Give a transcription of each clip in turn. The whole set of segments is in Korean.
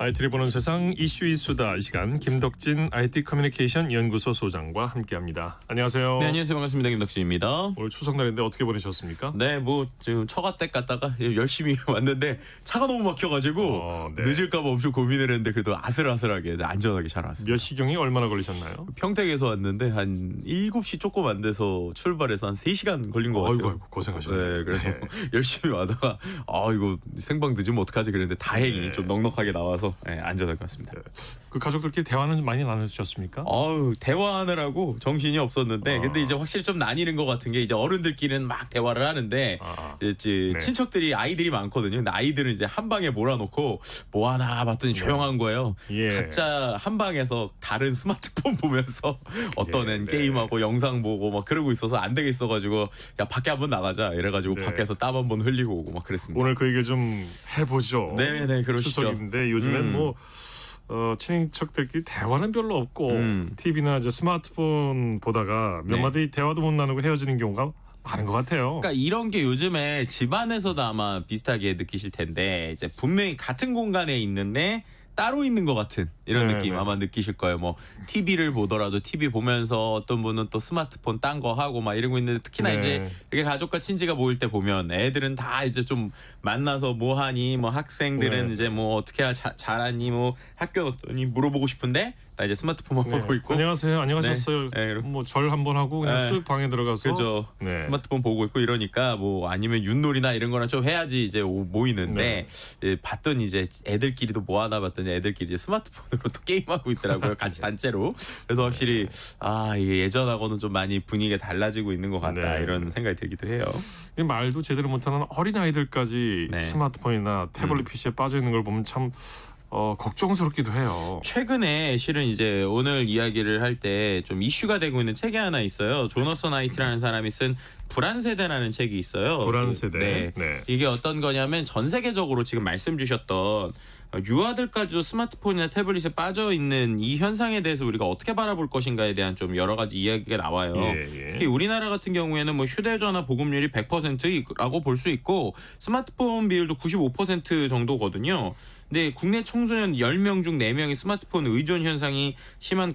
IT를 보는 세상 이슈 이수다. 이 시간 김덕진 IT 커뮤니케이션 연구소 소장과 함께합니다. 안녕하세요. 네, 안녕하세요. 반갑습니다. 김덕진입니다. 오늘 추석날인데 어떻게 보내셨습니까? 네, 뭐 지금 처가댁 갔다가 열심히 왔는데 차가 너무 막혀가지고 네. 늦을까봐 엄청 고민을 했는데 그래도 아슬아슬하게 안전하게 잘 왔습니다. 몇 시경이 얼마나 걸리셨나요? 평택에서 왔는데 한 7시 조금 안 돼서 출발해서 한 3시간 걸린 것 같아요. 아이고 고생하셨네요. 네, 그래서 열심히 와다가 이거 생방 늦으면 어떡하지 그랬는데 다행히 네. 좀 넉넉하게 나와서 안전하게 왔습니다. 그 가족들끼리 대화는 많이 나누셨습니까? 대화하느라고 정신이 없었는데 근데 이제 확실히 좀 나뉘는 것 같은 게 이제 어른들끼리는 막 대화를 하는데 이제 네. 친척들이 아이들이 많거든요. 근데 아이들은 이제 한 방에 몰아놓고 뭐 하나 봤더니 조용한 거예요. 예. 각자 한 방에서 다른 스마트폰 보면서 어떤 애는 네. 게임하고 영상 보고 막 그러고 있어서 안 되겠어가지고 야 밖에 한번 나가자 이래가지고 네. 밖에서 땀 한번 흘리고 오고 막 그랬습니다. 오늘 그 얘기를 좀 해보죠. 네네, 그러시죠. 추석인데 요즘엔 친인척들끼리 대화는 별로 없고 TV나 이제 스마트폰 보다가 몇 네. 마디 대화도 못 나누고 헤어지는 경우가 많은 것 같아요. 그러니까 이런 게 요즘에 집안에서도 아마 비슷하게 느끼실 텐데 이제 분명히 같은 공간에 있는데 따로 있는 것 같은 이런 네, 느낌 네. 아마 느끼실 거예요. 뭐 TV를 보더라도 TV 보면서 어떤 분은 또 스마트폰 딴 거 하고 막 이러고 있는데 특히나 네. 이제 이렇게 가족과 친지가 모일 때 보면 애들은 다 이제 좀 만나서 뭐 하니 뭐 학생들은 네. 이제 뭐 어떻게 잘하니 뭐 학교 어떠니 물어보고 싶은데 나 이제 스마트폰만 네. 보고 있고 안녕하세요. 안녕하셨어요. 네. 네. 뭐 절 한번 하고 그냥 네. 쓱 방에 들어가서 그죠. 네. 스마트폰 보고 있고 이러니까 뭐 아니면 윷놀이나 이런 거나 좀 해야지 이제 모이는데 봤더니 이제 애들끼리도 뭐 하나 봤더니 애들끼리 이제 스마트폰으로 또 게임하고 있더라고요. 같이 단체로. 그래서 확실히 이게 예전하고는 좀 많이 분위기가 달라지고 있는 것 같다 네. 이런 생각이 들기도 해요. 말도 제대로 못하는 어린 아이들까지 네. 스마트폰이나 태블릿 PC에 빠져 있는 걸 보면 참 걱정스럽기도 해요. 최근에 실은 이제 오늘 이야기를 할 때 좀 이슈가 되고 있는 책이 하나 있어요. 조너선 하이트라는 사람이 쓴 불안 세대라는 책이 있어요. 불안 세대. 네. 네. 이게 어떤 거냐면 전 세계적으로 지금 말씀 주셨던 유아들까지도 스마트폰이나 태블릿에 빠져 있는 이 현상에 대해서 우리가 어떻게 바라볼 것인가에 대한 좀 여러 가지 이야기가 나와요. 예. 특히 우리나라 같은 경우에는 뭐 휴대전화 보급률이 100%라고 볼 수 있고 스마트폰 비율도 95% 정도거든요. 근데 국내 청소년 10명 중 4명이 스마트폰 의존 현상이 심한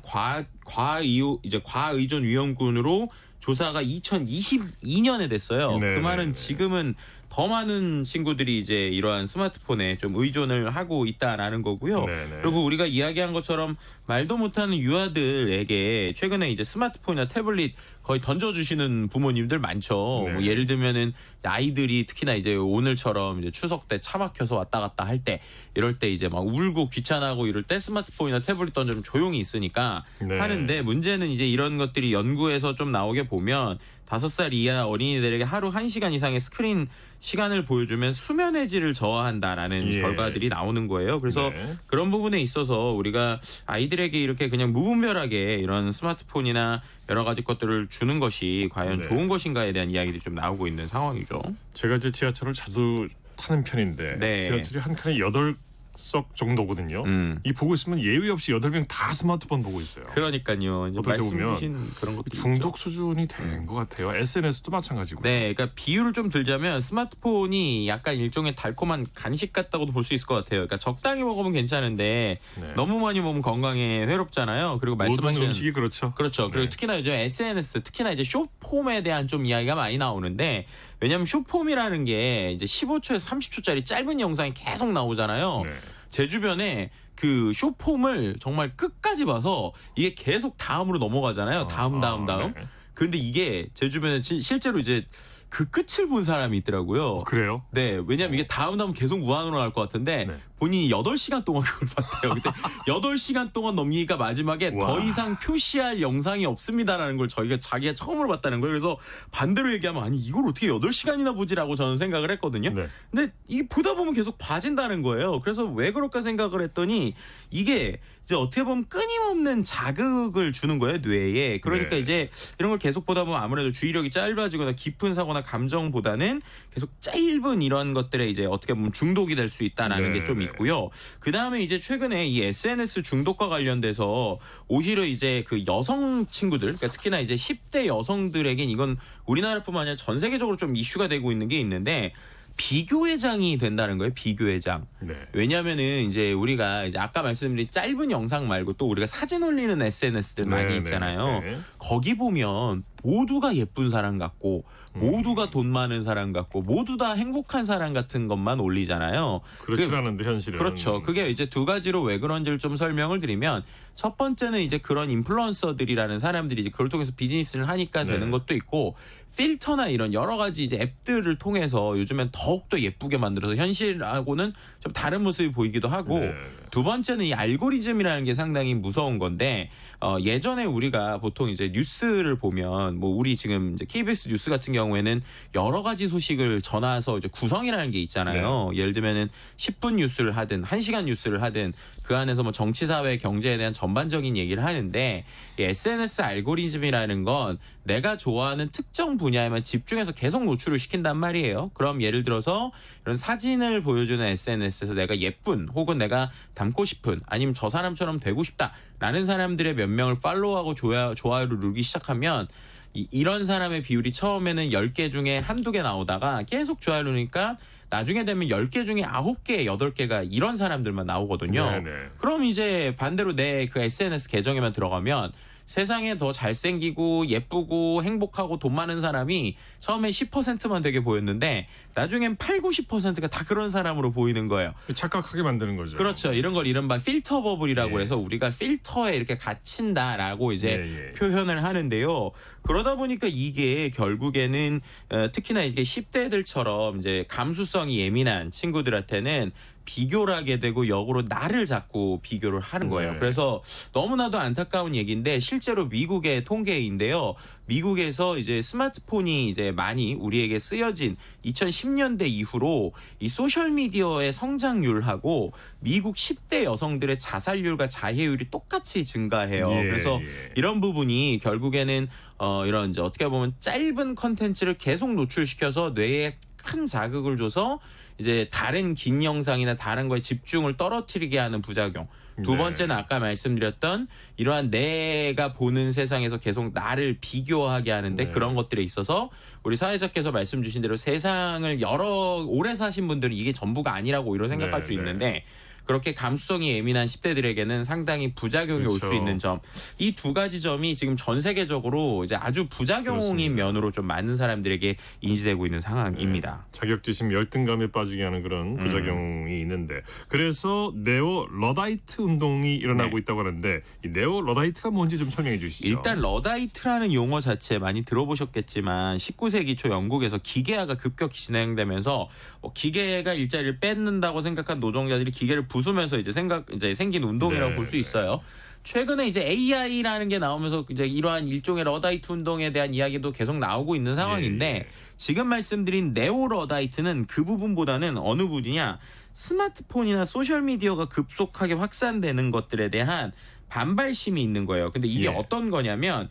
과의존 위험군으로 조사가 2022년에 됐어요. 네, 그 말은 네. 지금은 더 많은 친구들이 이제 이러한 스마트폰에 좀 의존을 하고 있다라는 거고요. 네, 네. 그리고 우리가 이야기한 것처럼 말도 못하는 유아들에게 최근에 이제 스마트폰이나 태블릿 거의 던져주시는 부모님들 많죠. 네. 뭐 예를 들면은 아이들이 특히나 이제 오늘처럼 이제 추석 때 차 막혀서 왔다 갔다 할 때 이럴 때 이제 막 울고 귀찮아하고 이럴 때 스마트폰이나 태블릿 던져면 조용히 있으니까 네. 하는데 문제는 이제 이런 것들이 연구에서 좀 나오게 보면 5살 이하 어린이들에게 하루 1시간 이상의 스크린 시간을 보여주면 수면의 질을 저하한다라는 예. 결과들이 나오는 거예요. 그래서 네. 그런 부분에 있어서 우리가 아이들에게 이렇게 그냥 무분별하게 이런 스마트폰이나 여러 가지 것들을 주는 것이 과연 네. 좋은 것인가에 대한 이야기들이 좀 나오고 있는 상황이죠. 제가 이제 지하철을 자주 타는 편인데 네. 지하철이 한 칸에 8석 정도거든요. 이 보고 있으면 예외 없이 8명 다 스마트폰 보고 있어요. 그러니까요. 이제 어떨 때 말씀 보면 주신 그런 것도 중독 수준이 된 것 같아요. SNS도 마찬가지고요. 네, 그러니까 비유를 좀 들자면 스마트폰이 약간 일종의 달콤한 간식 같다고도 볼 수 있을 것 같아요. 그러니까 적당히 먹으면 괜찮은데 네. 너무 많이 먹으면 건강에 외롭잖아요. 그리고 모든 말씀하신 음식이 그렇죠. 그렇죠. 그리고 네. 특히나 요즘 SNS, 특히나 이제 숏폼에 대한 좀 이야기가 많이 나오는데 왜냐하면 숏폼이라는 게 이제 15초에서 30초짜리 짧은 영상이 계속 나오잖아요. 네. 제 주변에 그 숏폼을 정말 끝까지 봐서 이게 계속 다음으로 넘어가잖아요. 다음. 네. 근데 이게 제 주변에 실제로 이제 그 끝을 본 사람이 있더라고요. 그래요? 네, 왜냐면 이게 다음 계속 무한으로 갈 것 같은데 네. 본인이 8시간 동안 그걸 봤대요. 근데 8시간 동안 넘기니까 마지막에 와. 더 이상 표시할 영상이 없습니다라는 걸 자기가 처음으로 봤다는 거예요. 그래서 반대로 얘기하면 아니 이걸 어떻게 8시간이나 보지라고 저는 생각을 했거든요. 네. 근데 이게 보다 보면 계속 봐진다는 거예요. 그래서 왜 그럴까 생각을 했더니 이게 이제 어떻게 보면 끊임없는 자극을 주는 거예요, 뇌에. 그러니까 네. 이제 이런 걸 계속 보다 보면 아무래도 주의력이 짧아지거나 깊은 사고나 감정보다는 계속 짧은 이런 것들에 이제 어떻게 보면 중독이 될 수 있다라는 네, 게 좀 네. 있고요. 그 다음에 이제 최근에 이 SNS 중독과 관련돼서 오히려 이제 그 여성 친구들, 그러니까 특히나 이제 10대 여성들에겐 이건 우리나라뿐만 아니라 전 세계적으로 좀 이슈가 되고 있는 게 있는데 비교회장이 된다는 거예요. 비교회장. 네. 왜냐하면은 이제 우리가 이제 아까 말씀드린 짧은 영상 말고 또 우리가 사진 올리는 SNS들 많이 네, 있잖아요. 네, 네. 거기 보면 모두가 예쁜 사람 같고 모두가 돈 많은 사람 같고 모두 다 행복한 사람 같은 것만 올리잖아요. 그렇지 않은데 현실은. 그렇죠. 그게 이제 두 가지로 왜 그런지를 좀 설명을 드리면 첫 번째는 이제 그런 인플루언서들이라는 사람들이 이제 그걸 통해서 비즈니스를 하니까 되는 네. 것도 있고 필터나 이런 여러 가지 이제 앱들을 통해서 요즘엔 더욱더 예쁘게 만들어서 현실하고는 좀 다른 모습이 보이기도 하고 네. 두 번째는 이 알고리즘이라는 게 상당히 무서운 건데 예전에 우리가 보통 이제 뉴스를 보면 뭐 우리 지금 이제 KBS 뉴스 같은 경우에는 여러 가지 소식을 전화해서 이제 구성이라는 게 있잖아요. 예를 들면은 10분 뉴스를 하든 1시간 뉴스를 하든 그 안에서 뭐 정치, 사회, 경제에 대한 전반적인 얘기를 하는데 이 SNS 알고리즘이라는 건 내가 좋아하는 특정 분야에만 집중해서 계속 노출을 시킨단 말이에요. 그럼 예를 들어서 이런 사진을 보여주는 SNS에서 내가 예쁜 혹은 내가 닮고 싶은 아니면 저 사람처럼 되고 싶다라는 사람들의 몇 명을 팔로우하고 좋아요를 누르기 시작하면 이런 사람의 비율이 처음에는 10개 중에 한두 개 나오다가 계속 좋아요 누르니까 나중에 되면 10개 중에 9개, 8개가 이런 사람들만 나오거든요. 네네. 그럼 이제 반대로 내 그 SNS 계정에만 들어가면 세상에 더 잘생기고 예쁘고 행복하고 돈 많은 사람이 처음에 10%만 되게 보였는데 나중엔 8, 90%가 다 그런 사람으로 보이는 거예요. 착각하게 만드는 거죠. 그렇죠. 이런 걸 이른바 필터 버블이라고 예. 해서 우리가 필터에 이렇게 갇힌다라고 이제 예. 표현을 하는데요. 그러다 보니까 이게 결국에는 특히나 이게 10대들처럼 이제 감수성이 예민한 친구들한테는 비교를 하게 되고 역으로 나를 자꾸 비교를 하는 거예요. 네. 그래서 너무나도 안타까운 얘기인데 실제로 미국의 통계인데요. 미국에서 이제 스마트폰이 이제 많이 우리에게 쓰여진 2010년대 이후로 이 소셜 미디어의 성장률하고 미국 10대 여성들의 자살률과 자해율이 똑같이 증가해요. 예, 그래서 예. 이런 부분이 결국에는 이런 이제 어떻게 보면 짧은 컨텐츠를 계속 노출시켜서 뇌에 큰 자극을 줘서 이제 다른 긴 영상이나 다른 거에 집중을 떨어뜨리게 하는 부작용. 두 네. 번째는 아까 말씀드렸던 이러한 내가 보는 세상에서 계속 나를 비교하게 하는데 네. 그런 것들에 있어서 우리 사회자께서 말씀 주신 대로 세상을 오래 사신 분들은 이게 전부가 아니라고 오히려 생각할 네, 수 있는데 그렇게 감수성이 예민한 10대들에게는 상당히 부작용이 올 수 그렇죠. 있는 점. 이 두 가지 점이 지금 전 세계적으로 이제 아주 부작용인 그렇습니다. 면으로 좀 많은 사람들에게 인지되고 있는 상황입니다. 자격지심 열등감에 빠지게 하는 그런 부작용이 있는데 그래서 네오 러다이트 운동이 일어나고 있다고 하는데 이 네오 러다이트가 뭔지 좀 설명해 주시죠. 일단 러다이트라는 용어 자체 많이 들어보셨겠지만 19세기 초 영국에서 기계화가 급격히 진행되면서 기계가 일자리를 뺏는다고 생각한 노동자들이 기계를 부수면서 이제 생긴 운동이라고 네, 볼 수 있어요. 최근에 이제 AI라는 게 나오면서 이제 이러한 일종의 러다이트 운동에 대한 이야기도 계속 나오고 있는 상황인데 예. 지금 말씀드린 네오 러다이트는 그 부분보다는 어느 부분이냐 스마트폰이나 소셜 미디어가 급속하게 확산되는 것들에 대한 반발심이 있는 거예요. 근데 이게 예. 어떤 거냐면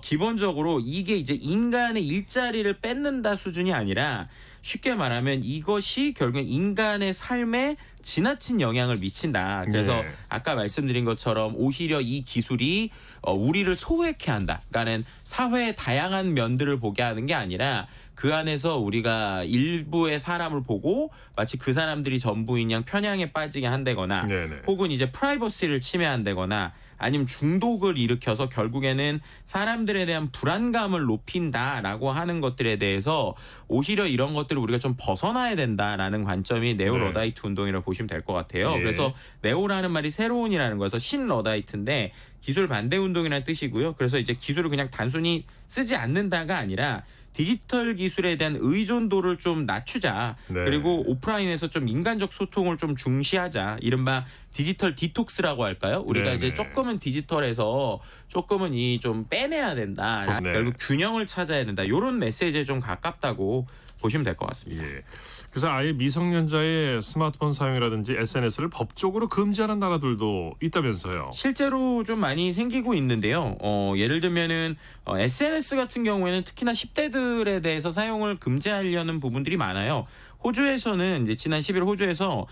기본적으로 이게 이제 인간의 일자리를 뺏는다 수준이 아니라 쉽게 말하면 이것이 결국 인간의 삶에 지나친 영향을 미친다. 그래서 네. 아까 말씀드린 것처럼 오히려 이 기술이 우리를 소외케 한다. 그러니까는 사회의 다양한 면들을 보게 하는 게 아니라 그 안에서 우리가 일부의 사람을 보고 마치 그 사람들이 전부인 양 편향에 빠지게 한다거나 네네. 혹은 이제 프라이버시를 침해한다거나 아니면 중독을 일으켜서 결국에는 사람들에 대한 불안감을 높인다라고 하는 것들에 대해서 오히려 이런 것들을 우리가 좀 벗어나야 된다라는 관점이 네오 네. 러다이트 운동이라고 보시면 될 것 같아요. 예. 그래서 네오라는 말이 새로운이라는 거여서 신 러다이트인데 기술 반대 운동이라는 뜻이고요. 그래서 이제 기술을 그냥 단순히 쓰지 않는다가 아니라 디지털 기술에 대한 의존도를 좀 낮추자. 네. 그리고 오프라인에서 좀 인간적 소통을 좀 중시하자. 이른바 디지털 디톡스라고 할까요? 우리가 네네. 이제 조금은 디지털에서 조금은 이 좀 빼내야 된다. 네. 결국 균형을 찾아야 된다. 이런 메시지에 좀 가깝다고 보시면 될 것 같습니다. 예. 그래서 아예 미성년자의 스마트폰 사용이라든지 SNS를 법적으로 금지하는 나라들도 있다면서요. 실제로 좀 많이 생기고 있는데요. 예를 들면은 SNS 같은 경우에는 특히나 10대들에 대해서 사용을 금지하려는 부분들이 많아요. 호주에서는 이제 지난 10일 호주에서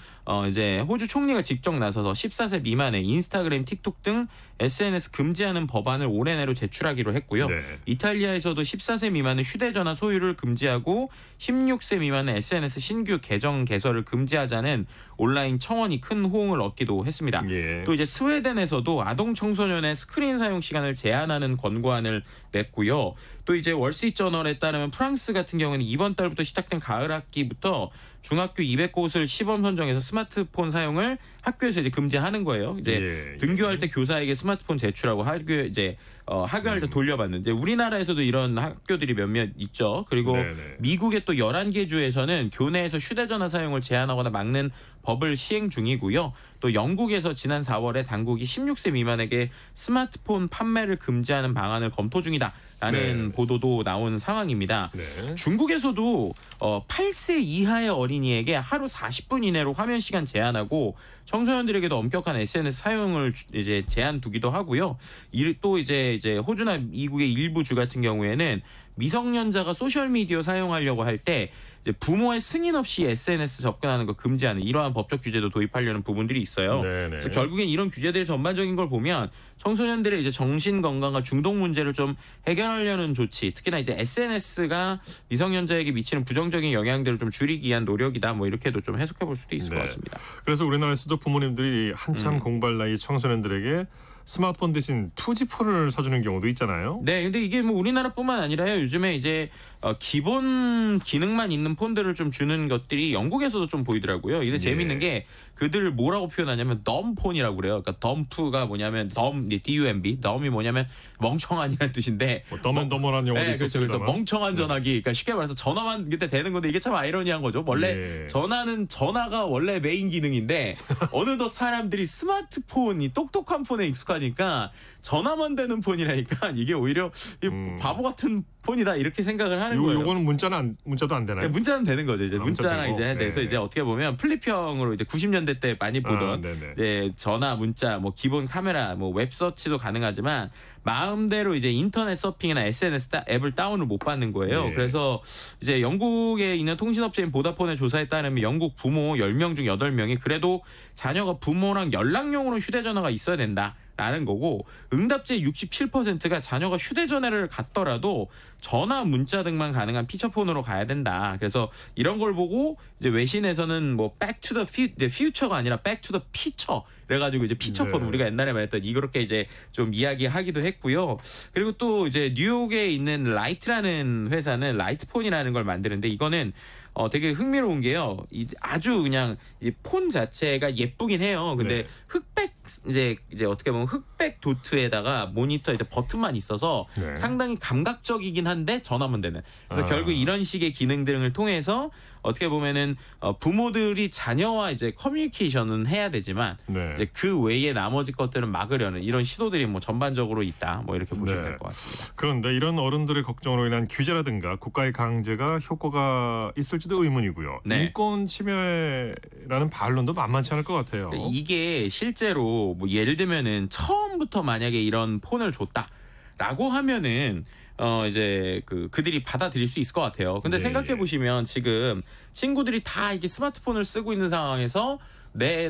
이제 호주 총리가 직접 나서서 14세 미만의 인스타그램, 틱톡 등 SNS 금지하는 법안을 올해 내로 제출하기로 했고요. 네. 이탈리아에서도 14세 미만의 휴대전화 소유를 금지하고 16세 미만의 SNS 신규 계정 개설을 금지하자는 온라인 청원이 큰 호응을 얻기도 했습니다. 예. 또 이제 스웨덴에서도 아동 청소년의 스크린 사용 시간을 제한하는 권고안을 냈고요. 또 이제 월스트리트저널에 따르면 프랑스 같은 경우는 이번 달부터 시작된 가을 학기부터 중학교 200곳을 시범 선정해서 스마트폰 사용을 학교에서 이제 금지하는 거예요. 이제 예. 등교할 때 교사에게 스마트폰 제출하고 학교에 이제 학교할 때 돌려받는데 우리나라에서도 이런 학교들이 몇몇 있죠. 그리고 네네. 미국의 또 11개 주에서는 교내에서 휴대전화 사용을 제한하거나 막는 법을 시행 중이고요. 또 영국에서 지난 4월에 당국이 16세 미만에게 스마트폰 판매를 금지하는 방안을 검토 중이다라는 네. 보도도 나온 상황입니다. 네. 중국에서도 8세 이하의 어린이에게 하루 40분 이내로 화면 시간 제한하고 청소년들에게도 엄격한 SNS 사용을 이제 제한 두기도 하고요. 또 이제 호주나 미국의 일부 주 같은 경우에는 미성년자가 소셜 미디어 사용하려고 할 때 부모의 승인 없이 SNS 접근하는 거 금지하는 이러한 법적 규제도 도입하려는 부분들이 있어요. 네네. 그래서 결국엔 이런 규제들 전반적인 걸 보면 청소년들의 이제 정신 건강과 중독 문제를 좀 해결하려는 조치, 특히나 이제 SNS가 미성년자에게 미치는 부정적인 영향들을 좀 줄이기 위한 노력이다. 뭐 이렇게도 좀 해석해 볼 수도 있을 네. 것 같습니다. 그래서 우리나라에서도 부모님들이 한참 공부할 나이 청소년들에게 스마트폰 대신 투지폰을 사주는 경우도 있잖아요. 네, 근데 이게 뭐 우리나라뿐만 아니라요. 요즘에 이제 기본 기능만 있는 폰들을 좀 주는 것들이 영국에서도 좀 보이더라고요. 이게 재밌는 게 그들을 뭐라고 표현하냐면 덤폰이라고 그래요. 그러니까 덤프가 뭐냐면 DUMB, 덤이 뭐냐면 멍청한이라는 뜻인데 뭐 더먼더먼한 용어도 네, 그렇죠. 그래서 있었습니다만. 멍청한 전화기. 그러니까 쉽게 말해서 전화만 그때 되는 건데 이게 참 아이러니한 거죠. 원래 예. 전화가 원래 메인 기능인데 어느덧 사람들이 스마트폰이 똑똑한 폰에 익숙하니까 전화만 되는 폰이라니까 이게 오히려 이 바보 같은 폰이다 이렇게 생각을 하는 거예요. 요거는 문자도 안 되나요? 네, 문자는 되는 거죠. 이제 문자 문자랑 되고. 이제 돼서 네. 이제 어떻게 보면 플립형으로 이제 90년대 때 많이 보던 네네. 이제 전화, 문자, 뭐 기본 카메라, 뭐 웹서치도 가능하지만 마음대로 이제 인터넷 서핑이나 SNS 앱을 다운을 못 받는 거예요. 네. 그래서 그래서 이제 영국에 있는 통신업체인 보다폰의 조사에 따르면 영국 부모 10명 중 8명이 그래도 자녀가 부모랑 연락용으로 휴대전화가 있어야 된다. 라는 거고 응답자의 67%가 자녀가 휴대전화를 갖더라도 전화, 문자 등만 가능한 피처폰으로 가야 된다. 그래서 이런 걸 보고 이제 외신에서는 뭐 Back to the Future가 아니라 Back to the Picture 그래가지고 이제 피처폰 네. 우리가 옛날에 말했던 이렇게 이제 좀 이야기하기도 했고요. 그리고 또 이제 뉴욕에 있는 라이트라는 회사는 라이트폰이라는 걸 만드는데 이거는 되게 흥미로운 게요. 아주 그냥 이 폰 자체가 예쁘긴 해요. 근데 네. 흑백 이제 어떻게 보면 흑백 도트에다가 모니터 이제 버튼만 있어서 네. 상당히 감각적이긴 한데 전화만 되는. 그래서 결국 이런 식의 기능 등을 통해서 어떻게 보면은 부모들이 자녀와 이제 커뮤니케이션은 해야 되지만 네. 이제 그 외에 나머지 것들은 막으려는 이런 시도들이 뭐 전반적으로 있다. 뭐 이렇게 보시면 네. 될 것 같습니다. 그런데 이런 어른들의 걱정으로 인한 규제라든가 국가의 강제가 효과가 있을지도 의문이고요. 네. 인권 침해라는 반론도 만만치 않을 것 같아요. 이게 실제로 뭐 예를 들면은 처음부터 만약에 이런 폰을 줬다라고 하면은 이제 그들이 받아들일 수 있을 것 같아요. 근데 네. 생각해 보시면 지금 친구들이 다 이게 스마트폰을 쓰고 있는 상황에서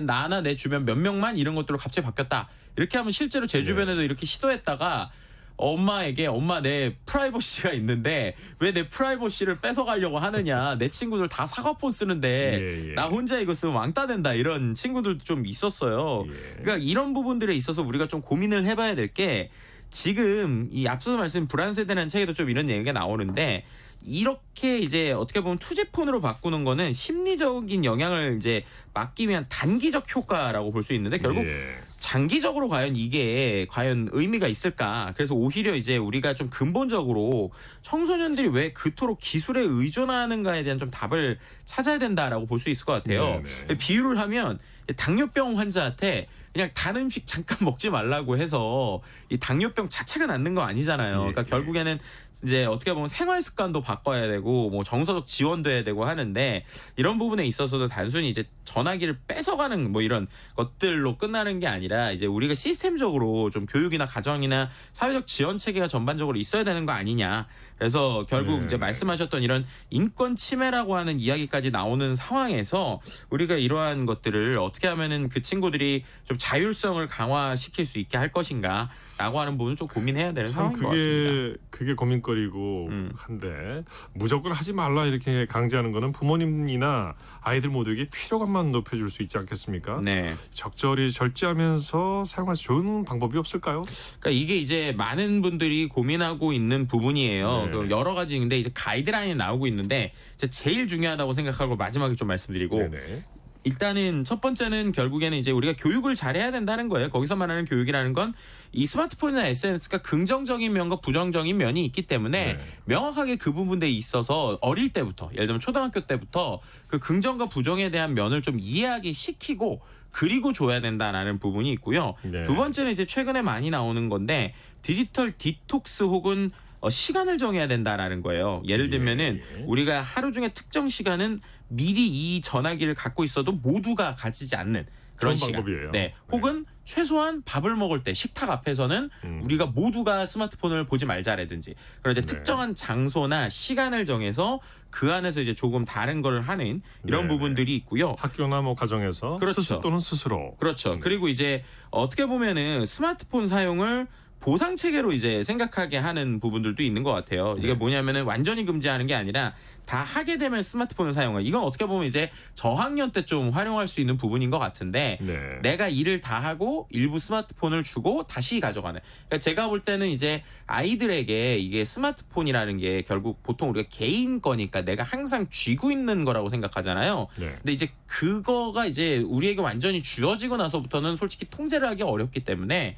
나나 내 주변 몇 명만 이런 것들로 갑자기 바뀌었다. 이렇게 하면 실제로 제 주변에도 이렇게 시도했다가 엄마에게 엄마 내 프라이버시가 있는데 왜 내 프라이버시를 뺏어가려고 하느냐. 내 친구들 다 사과폰 쓰는데 예. 나 혼자 이거 쓰면 왕따 된다. 이런 친구들도 좀 있었어요. 예. 그러니까 이런 부분들에 있어서 우리가 좀 고민을 해봐야 될 게 지금 이 앞서서 말씀 불안 세대라는 책에도 좀 이런 얘기가 나오는데 이렇게 이제 어떻게 보면 투지폰으로 바꾸는 거는 심리적인 영향을 이제 막기 위한 단기적 효과라고 볼 수 있는데 결국 예. 장기적으로 이게 과연 의미가 있을까? 그래서 오히려 이제 우리가 좀 근본적으로 청소년들이 왜 그토록 기술에 의존하는가에 대한 좀 답을 찾아야 된다라고 볼 수 있을 것 같아요. 네네. 비유를 하면 당뇨병 환자한테 그냥 단 음식 잠깐 먹지 말라고 해서 이 당뇨병 자체가 낫는 거 아니잖아요. 그러니까 결국에는 이제 어떻게 보면 생활 습관도 바꿔야 되고 뭐 정서적 지원도 해야 되고 하는데 이런 부분에 있어서도 단순히 이제 전화기를 뺏어가는 뭐 이런 것들로 끝나는 게 아니라 이제 우리가 시스템적으로 좀 교육이나 가정이나 사회적 지원 체계가 전반적으로 있어야 되는 거 아니냐. 그래서 결국 이제 말씀하셨던 이런 인권 침해라고 하는 이야기까지 나오는 상황에서 우리가 이러한 것들을 어떻게 하면은 그 친구들이 좀 자율성을 강화시킬 수 있게 할 것인가라고 하는 부분은 좀 고민해야 되는 상황인 것 같습니다. 그게 고민거리고 한데 무조건 하지 말라 이렇게 강제하는 거는 부모님이나 아이들 모두에게 피로감만 높여줄 수 있지 않겠습니까? 네. 적절히 절제하면서 사용할 수 좋은 방법이 없을까요? 그러니까 이게 이제 많은 분들이 고민하고 있는 부분이에요. 네. 그 여러 가지 근데 이제 가이드라인이 나오고 있는데 제일 중요하다고 생각하고 마지막에 좀 말씀드리고 네네. 일단은 첫 번째는 결국에는 이제 우리가 교육을 잘해야 된다는 거예요. 거기서 말하는 교육이라는 건 이 스마트폰이나 SNS가 긍정적인 면과 부정적인 면이 있기 때문에 명확하게 그 부분에 있어서 어릴 때부터 예를 들면 초등학교 때부터 그 긍정과 부정에 대한 면을 좀 이해하게 시키고 그리고 줘야 된다라는 부분이 있고요. 네. 두 번째는 이제 최근에 많이 나오는 건데 디지털 디톡스 혹은 시간을 정해야 된다라는 거예요. 예를 들면은 우리가 하루 중에 특정 시간은 미리 이 전화기를 갖고 있어도 모두가 가지지 않는 그런 좋은 시간. 방법이에요. 네. 혹은 최소한 밥을 먹을 때 식탁 앞에서는 우리가 모두가 스마트폰을 보지 말자라든지 그런 이제 특정한 장소나 시간을 정해서 그 안에서 이제 조금 다른 걸 하는 이런 부분들이 있고요. 학교나 뭐 가정에서 그렇죠. 스스로 또는 스스로. 그렇죠. 그리고 이제 어떻게 보면은 스마트폰 사용을 보상 체계로 이제 생각하게 하는 부분들도 있는 것 같아요. 이게 뭐냐면은 완전히 금지하는 게 아니라 다 하게 되면 스마트폰을 사용을. 이건 어떻게 보면 이제 저학년 때 좀 활용할 수 있는 부분인 것 같은데 내가 일을 다 하고 일부 스마트폰을 주고 다시 가져가는. 그러니까 제가 볼 때는 이제 아이들에게 이게 스마트폰이라는 게 결국 보통 우리가 개인 거니까 내가 항상 쥐고 있는 거라고 생각하잖아요. 근데 이제 그거가 이제 우리에게 완전히 쥐어지고 나서부터는 솔직히 통제를 하기 어렵기 때문에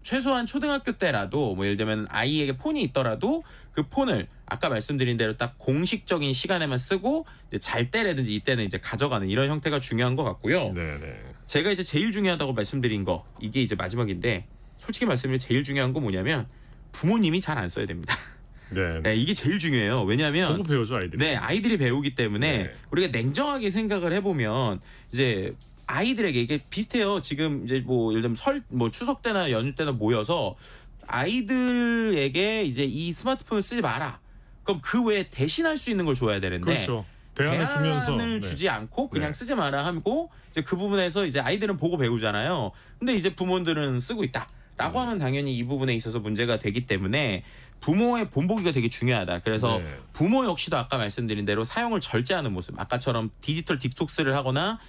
최소한 초등학교 때라도 뭐 예를 들면 아이에게 폰이 있더라도 그 폰을 아까 말씀드린 대로 딱 공식적인 시간에만 쓰고 이제 잘 때라든지 이때는 이제 가져가는 이런 형태가 중요한 것 같고요. 제가 이제 제일 중요하다고 말씀드린 거 이게 이제 마지막인데 솔직히 말씀드리면 제일 중요한 거 뭐냐면 부모님이 잘 안 써야 됩니다. 네, 이게 제일 중요해요. 왜냐하면 보고 배우죠 아이들이. 네, 아이들이 배우기 때문에 우리가 냉정하게 생각을 해보면 이제 아이들에게 이게 비슷해요. 지금 이제 뭐 예를 들면 뭐 추석 때나 연휴 때나 모여서 아이들에게 이제 이 스마트폰을 쓰지 마라. 그럼 그 외에 대신할 수 있는 걸 줘야 되는데 그렇죠. 대안을 주면서 주지 않고 그냥 쓰지 마라 하고 이제 그 부분에서 이제 아이들은 보고 배우잖아요. 근데 이제 부모들은 쓰고 있다라고 하면 당연히 이 부분에 있어서 문제가 되기 때문에 부모의 본보기가 되게 중요하다. 그래서 부모 역시도 아까 말씀드린 대로 사용을 절제하는 모습. 아까처럼 디지털 디톡스를 하거나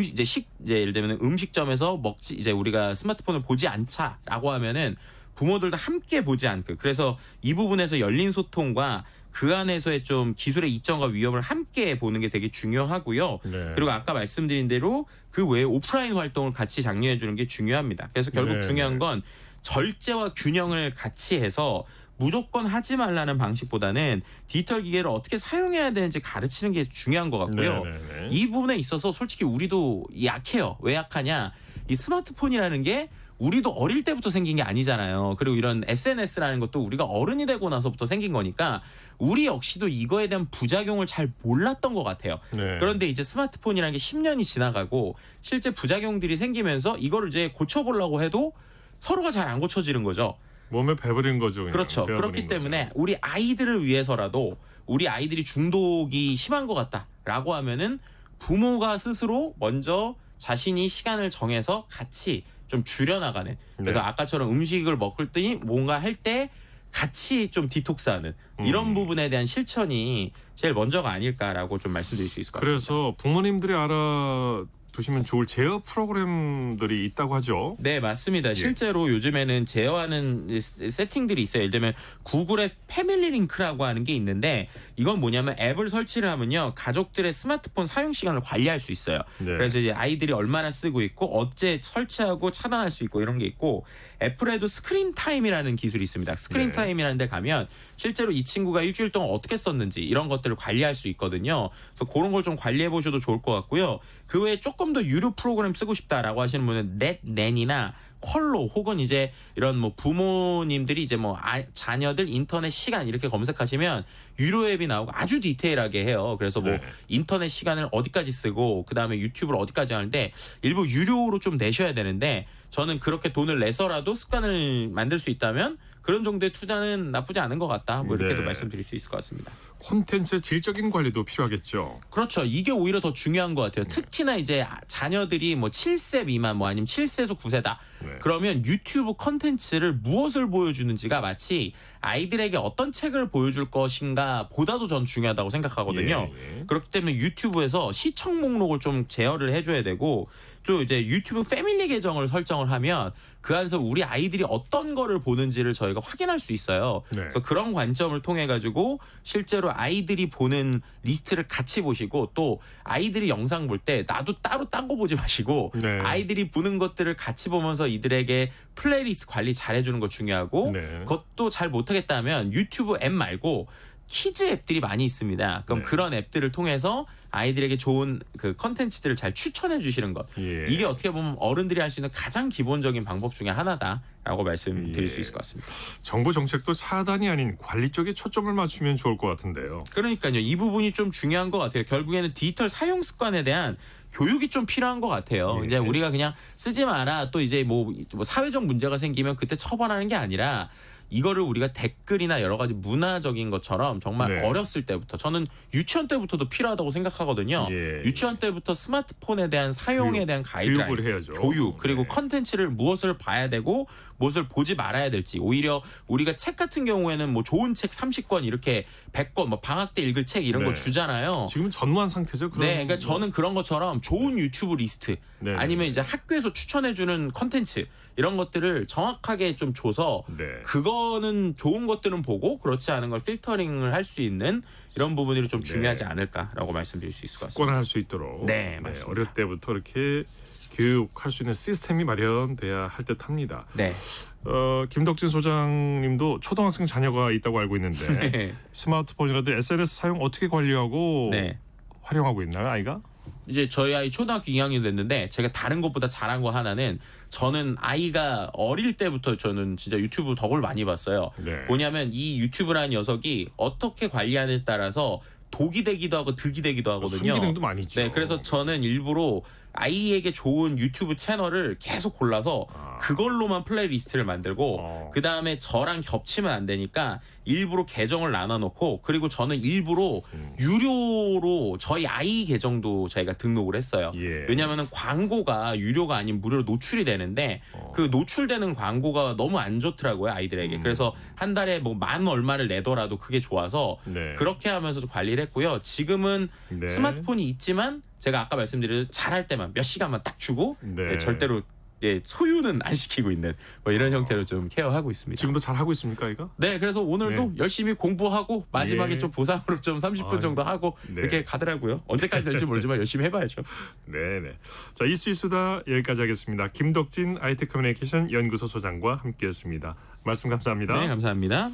이제 예를 들면 음식점에서 먹지 이제 우리가 스마트폰을 보지 않자라고 하면은 부모들도 함께 보지 않고 그래서 이 부분에서 열린 소통과 그 안에서의 좀 기술의 이점과 위험을 함께 보는 게 되게 중요하고요. 그리고 아까 말씀드린 대로 그 외에 오프라인 활동을 같이 장려해 주는 게 중요합니다. 그래서 결국 중요한 건 절제와 균형을 같이 해서 무조건 하지 말라는 방식보다는 디지털 기계를 어떻게 사용해야 되는지 가르치는 게 중요한 것 같고요. 이 부분에 있어서 솔직히 우리도 약해요. 왜 약하냐? 이 스마트폰이라는 게 우리도 어릴 때부터 생긴 게 아니잖아요. 그리고 이런 SNS라는 것도 우리가 어른이 되고 나서부터 생긴 거니까 우리 역시도 이거에 대한 부작용을 잘 몰랐던 것 같아요. 그런데 이제 스마트폰이라는 게 10년이 지나가고 실제 부작용들이 생기면서 이거를 이제 고쳐보려고 해도 서로가 잘 안 고쳐지는 거죠. 몸에 배버린 거죠. 그냥. 그렇죠. 그렇기 때문에 우리 아이들을 위해서라도 우리 아이들이 중독이 심한 것 같다라고 하면은 부모가 스스로 먼저 자신이 시간을 정해서 같이 좀 줄여나가는. 그래서 아까처럼 음식을 먹을 때 뭔가 할 때 같이 좀 디톡스하는 이런 부분에 대한 실천이 제일 먼저가 아닐까라고 좀 말씀드릴 수 있을 것 같습니다. 그래서 부모님들이 알아두시면 좋을 제어 프로그램들이 있다고 하죠. 네, 맞습니다. 실제로 요즘에는 제어하는 세팅들이 있어요. 예를 들면 구글의 패밀리 링크라고 하는 게 있는데 이건 뭐냐면 앱을 설치를 하면요. 가족들의 스마트폰 사용 시간을 관리할 수 있어요. 그래서 이제 아이들이 얼마나 쓰고 있고 언제 설치하고 차단할 수 있고 이런 게 있고 애플에도 스크린 타임이라는 기술이 있습니다. 스크린 타임이라는 데 가면 실제로 이 친구가 일주일 동안 어떻게 썼는지 이런 것들을 관리할 수 있거든요. 그래서 그런 걸 좀 관리해 보셔도 좋을 것 같고요. 그 외에 조금 조금 더 유료 프로그램 쓰고 싶다라고 하시는 분은 넷nen이나 컬로 혹은 이제 이런 뭐 부모님들이 이제 뭐 자녀들 인터넷 시간 이렇게 검색하시면 유료 앱이 나오고 아주 디테일하게 해요. 그래서 뭐 네. 인터넷 시간을 어디까지 쓰고 그다음에 유튜브를 어디까지 하는데 일부 유료로 좀 내셔야 되는데 저는 그렇게 돈을 내서라도 습관을 만들 수 있다면 그런 정도의 투자는 나쁘지 않은 것 같다. 뭐 이렇게도 네. 말씀드릴 수 있을 것 같습니다. 콘텐츠의 질적인 관리도 필요하겠죠. 그렇죠. 이게 오히려 더 중요한 것 같아요. 특히나 이제 자녀들이 뭐 7세 미만 뭐 아니면 7세에서 9세다. 네. 그러면 유튜브 콘텐츠를 무엇을 보여주는지가 마치 아이들에게 어떤 책을 보여줄 것인가 보다도 전 중요하다고 생각하거든요. 예, 예. 그렇기 때문에 유튜브에서 시청 목록을 좀 제어를 해줘야 되고 또 이제 유튜브 패밀리 계정을 설정을 하면 그 안에서 우리 아이들이 어떤 거를 보는지를 저희가 확인할 수 있어요. 네. 그래서 그런 관점을 통해 가지고 실제로 아이들이 보는 리스트를 같이 보시고 또 아이들이 영상 볼 때 나도 따로 딴 거 보지 마시고 네. 아이들이 보는 것들을 같이 보면서 이들에게 플레이리스트 관리 잘해주는 거 중요하고 네. 그것도 잘 못하겠다면 유튜브 앱 말고 키즈 앱들이 많이 있습니다. 그럼 네. 그런 앱들을 통해서 아이들에게 좋은 그 컨텐츠들을 잘 추천해 주시는 것. 예. 이게 어떻게 보면 어른들이 할 수 있는 가장 기본적인 방법 중에 하나다라고 말씀드릴 예. 수 있을 것 같습니다. 정부 정책도 차단이 아닌 관리 쪽에 초점을 맞추면 좋을 것 같은데요. 그러니까요. 이 부분이 좀 중요한 것 같아요. 결국에는 디지털 사용 습관에 대한 교육이 좀 필요한 것 같아요. 예. 이제 우리가 그냥 쓰지 마라 또 이제 뭐 사회적 문제가 생기면 그때 처벌하는 게 아니라 이거를 우리가 댓글이나 여러 가지 문화적인 것처럼 정말 네. 어렸을 때부터 저는 유치원 때부터도 필요하다고 생각하거든요. 예. 유치원 때부터 스마트폰에 대한 사용에 교육, 대한 가이드라인, 교육을 해야죠. 교육 그리고 네. 컨텐츠를 무엇을 봐야 되고 무엇을 보지 말아야 될지 오히려 우리가 책 같은 경우에는 뭐 좋은 책 30권 이렇게 100권 뭐 방학 때 읽을 책 이런 네. 거 주잖아요. 지금은 전무한 상태죠. 그런 네, 그러니까 저는 그런 것처럼 좋은 유튜브 리스트 네. 아니면 이제 학교에서 추천해주는 컨텐츠 이런 것들을 정확하게 좀 줘서 네. 그거는 좋은 것들은 보고 그렇지 않은 걸 필터링을 할 수 있는 이런 부분들이 좀 중요하지 않을까라고 말씀드릴 수 있을 것 같습니다. 습관을 할 수 있도록 네, 맞습니다. 어릴 때부터 이렇게 교육할 수 있는 시스템이 마련돼야 할 듯합니다. 네. 김덕진 소장님도 초등학생 자녀가 있다고 알고 있는데 네. 스마트폰이라도 SNS 사용 어떻게 관리하고 네. 활용하고 있나요, 아이가? 이제 저희 아이 초등학교 2학년 됐는데 제가 다른 것보다 잘한 거 하나는 저는 아이가 어릴 때부터 저는 진짜 유튜브 덕을 많이 봤어요. 네. 뭐냐면 이 유튜브라는 녀석이 어떻게 관리하느냐에 따라서 독이 되기도 하고 득이 되기도 하거든요. 순기능도 많이 있죠. 네, 그래서 저는 일부러 아이에게 좋은 유튜브 채널을 계속 골라서 그걸로만 플레이리스트를 만들고 그 다음에 저랑 겹치면 안 되니까 일부러 계정을 나눠놓고 그리고 저는 일부러 유료로 저희 아이 계정도 저희가 등록을 했어요. 예. 왜냐하면 광고가 유료가 아닌 무료로 노출이 되는데 그 노출되는 광고가 너무 안 좋더라고요 아이들에게. 그래서 한 달에 뭐 만 얼마를 내더라도 그게 좋아서 네. 그렇게 하면서 관리를 했고요. 지금은 네. 스마트폰이 있지만 제가 아까 말씀드린 잘할 때만 몇 시간만 딱 주고 네. 절대로 소유는 안 시키고 있는 뭐 이런 형태로 좀 케어하고 있습니다. 지금도 잘 하고 있습니까, 아이가? 네, 그래서 오늘도 열심히 공부하고 마지막에 예. 좀 보상으로 좀 30분 정도 하고 네. 이렇게 가더라고요. 언제까지 될지 모르지만 열심히 해봐야죠. 네네. 자, 이슈이수다 여기까지 하겠습니다. 김덕진 IT 커뮤니케이션 연구소 소장과 함께했습니다. 말씀 감사합니다. 네, 감사합니다.